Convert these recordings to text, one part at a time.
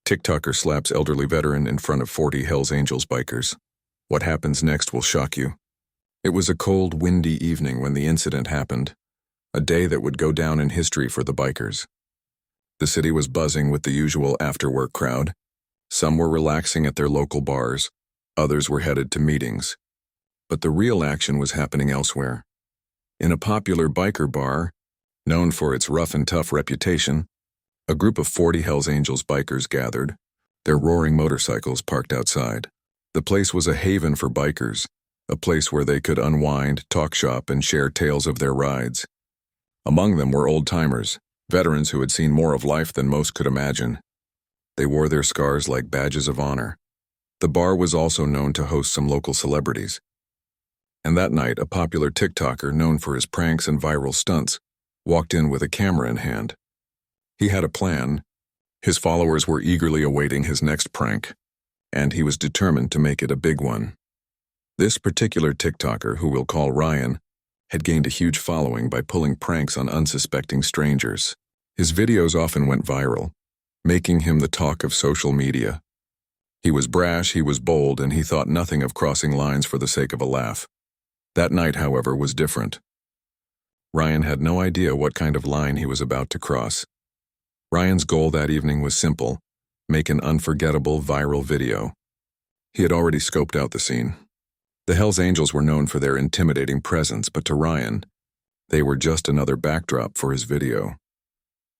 TikToker slaps elderly veteran in front of 40 Hells Angels bikers. What happens next will shock you. It was a cold, windy evening when the incident happened, a day that would go down in history for the bikers. The city was buzzing with the usual after-work crowd. Some were relaxing at their local bars, others were headed to meetings. But the real action was happening elsewhere. In a popular biker bar, known for its rough and tough reputation, a group of 40 Hells Angels bikers gathered, their roaring motorcycles parked outside. The place was a haven for bikers, a place where they could unwind, talk shop, and share tales of their rides. Among them were old-timers, veterans who had seen more of life than most could imagine. They wore their scars like badges of honor. The bar was also known to host some local celebrities. And that night, a popular TikToker known for his pranks and viral stunts walked in with a camera in hand. He had a plan. His followers were eagerly awaiting his next prank, and he was determined to make it a big one. This particular TikToker, who we'll call Ryan, had gained a huge following by pulling pranks on unsuspecting strangers. His videos often went viral, making him the talk of social media. He was brash, he was bold, and he thought nothing of crossing lines for the sake of a laugh. That night, however, was different. Ryan had no idea what kind of line he was about to cross. Ryan's goal that evening was simple: make an unforgettable viral video. He had already scoped out the scene. The Hells Angels were known for their intimidating presence, but to Ryan, they were just another backdrop for his video.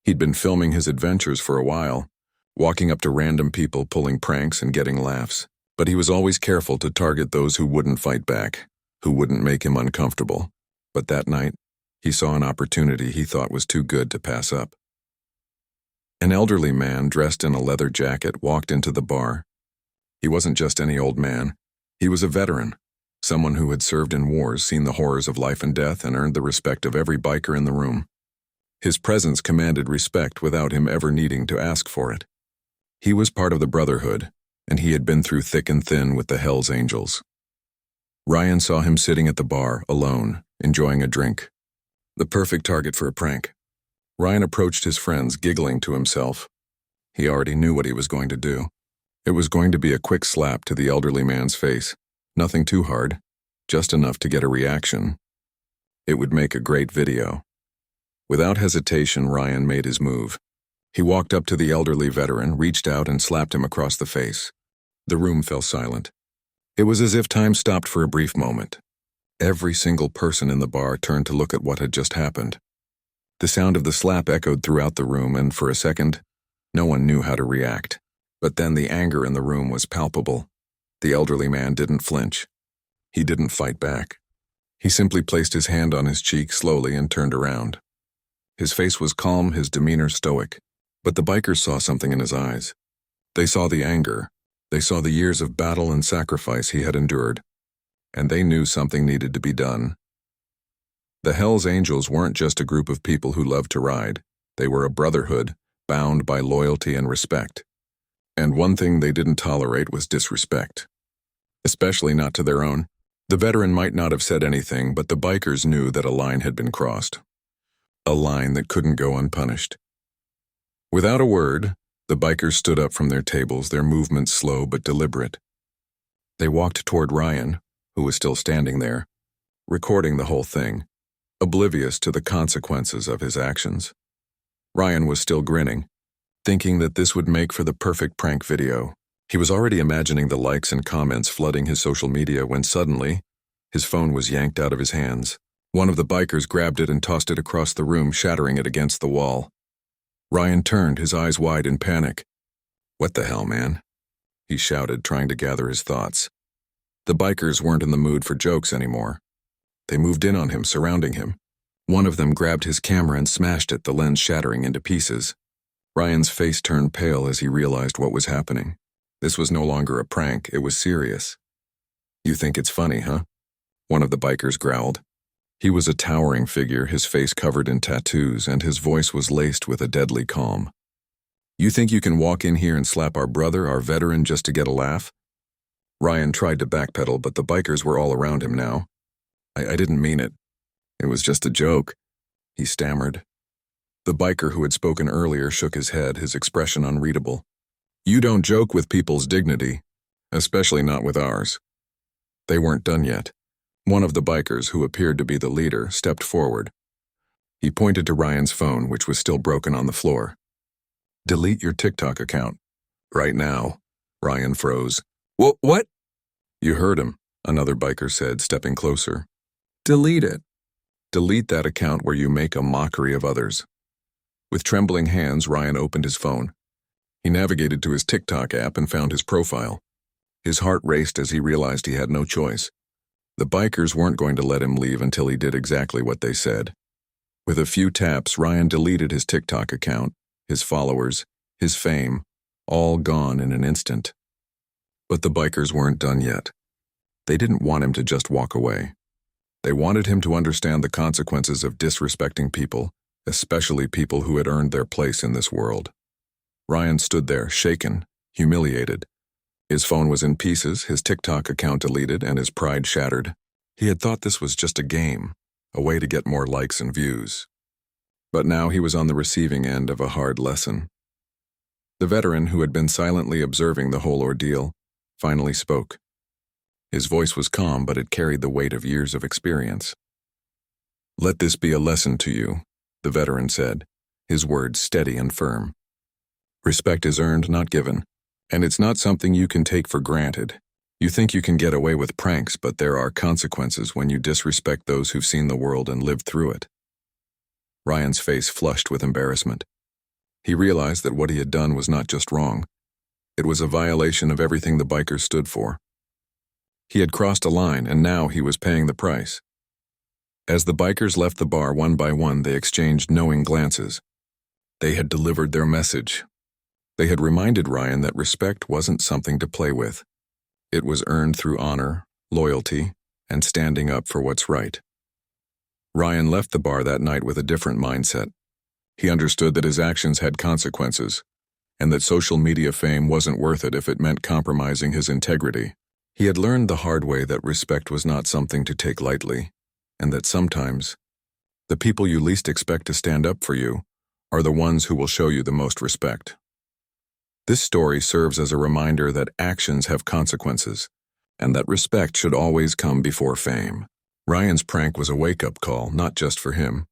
He'd been filming his adventures for a while, walking up to random people, pulling pranks and getting laughs. But he was always careful to target those who wouldn't fight back, who wouldn't make him uncomfortable. But that night, he saw an opportunity he thought was too good to pass up. An elderly man dressed in a leather jacket walked into the bar. He wasn't just any old man. He was a veteran, someone who had served in wars, seen the horrors of life and death, and earned the respect of every biker in the room. His presence commanded respect without him ever needing to ask for it. He was part of the Brotherhood, and he had been through thick and thin with the Hells Angels. Ryan saw him sitting at the bar, alone, enjoying a drink. The perfect target for a prank. Ryan approached his friends, giggling to himself. He already knew what he was going to do. It was going to be a quick slap to the elderly man's face. Nothing too hard, just enough to get a reaction. It would make a great video. Without hesitation, Ryan made his move. He walked up to the elderly veteran, reached out and slapped him across the face. The room fell silent. It was as if time stopped for a brief moment. Every single person in the bar turned to look at what had just happened. The sound of the slap echoed throughout the room, and for a second, no one knew how to react. But then the anger in the room was palpable. The elderly man didn't flinch. He didn't fight back. He simply placed his hand on his cheek slowly and turned around. His face was calm, his demeanor stoic. But the bikers saw something in his eyes. They saw the anger. They saw the years of battle and sacrifice he had endured. And they knew something needed to be done. The Hells Angels weren't just a group of people who loved to ride. They were a brotherhood, bound by loyalty and respect. And one thing they didn't tolerate was disrespect. Especially not to their own. The veteran might not have said anything, but the bikers knew that a line had been crossed. A line that couldn't go unpunished. Without a word, the bikers stood up from their tables, their movements slow but deliberate. They walked toward Ryan, who was still standing there, recording the whole thing, oblivious to the consequences of his actions. Ryan was still grinning, thinking that this would make for the perfect prank video. He was already imagining the likes and comments flooding his social media when suddenly, his phone was yanked out of his hands. One of the bikers grabbed it and tossed it across the room, shattering it against the wall. Ryan turned, his eyes wide in panic. "What the hell, man?" he shouted, trying to gather his thoughts. The bikers weren't in the mood for jokes anymore. They moved in on him, surrounding him. One of them grabbed his camera and smashed it, the lens shattering into pieces. Ryan's face turned pale as he realized what was happening. This was no longer a prank, it was serious. "You think it's funny, huh?" one of the bikers growled. He was a towering figure, his face covered in tattoos, and his voice was laced with a deadly calm. "You think you can walk in here and slap our brother, our veteran, just to get a laugh?" Ryan tried to backpedal, but the bikers were all around him now. I didn't mean it. It was just a joke," he stammered. The biker who had spoken earlier shook his head, his expression unreadable. You don't joke with people's dignity, especially not with ours. They weren't done yet. One of the bikers, who appeared to be the leader, stepped forward. He pointed to Ryan's phone, which was still broken on the floor. Delete your TikTok account. Right now. Ryan froze. What? You heard him, another biker said, stepping closer. Delete it. Delete that account where you make a mockery of others. With trembling hands, Ryan opened his phone. He navigated to his TikTok app and found his profile. His heart raced as he realized he had no choice. The bikers weren't going to let him leave until he did exactly what they said. With a few taps, Ryan deleted his TikTok account, his followers, his fame, all gone in an instant. But the bikers weren't done yet. They didn't want him to just walk away. They wanted him to understand the consequences of disrespecting people, especially people who had earned their place in this world. Ryan stood there, shaken, humiliated. His phone was in pieces, his TikTok account deleted, and his pride shattered. He had thought this was just a game, a way to get more likes and views. But now he was on the receiving end of a hard lesson. The veteran, who had been silently observing the whole ordeal, finally spoke. His voice was calm, but it carried the weight of years of experience. Let this be a lesson to you, the veteran said, his words steady and firm. Respect is earned, not given, and it's not something you can take for granted. You think you can get away with pranks, but there are consequences when you disrespect those who've seen the world and lived through it. Ryan's face flushed with embarrassment. He realized that what he had done was not just wrong. It was a violation of everything the bikers stood for. He had crossed a line, and now he was paying the price. As the bikers left the bar one by one, they exchanged knowing glances. They had delivered their message. They had reminded Ryan that respect wasn't something to play with. It was earned through honor, loyalty, and standing up for what's right. Ryan left the bar that night with a different mindset. He understood that his actions had consequences, and that social media fame wasn't worth it if it meant compromising his integrity. He had learned the hard way that respect was not something to take lightly, and that sometimes the people you least expect to stand up for you are the ones who will show you the most respect. This story serves as a reminder that actions have consequences, and that respect should always come before fame. Ryan's prank was a wake-up call, not just for him,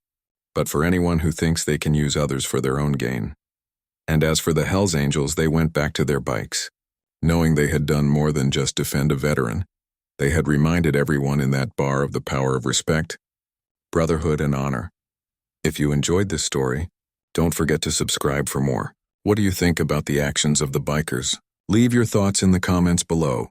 but for anyone who thinks they can use others for their own gain. And as for the Hells Angels, they went back to their bikes. Knowing they had done more than just defend a veteran, they had reminded everyone in that bar of the power of respect, brotherhood, and honor. If you enjoyed this story, don't forget to subscribe for more. What do you think about the actions of the bikers? Leave your thoughts in the comments below.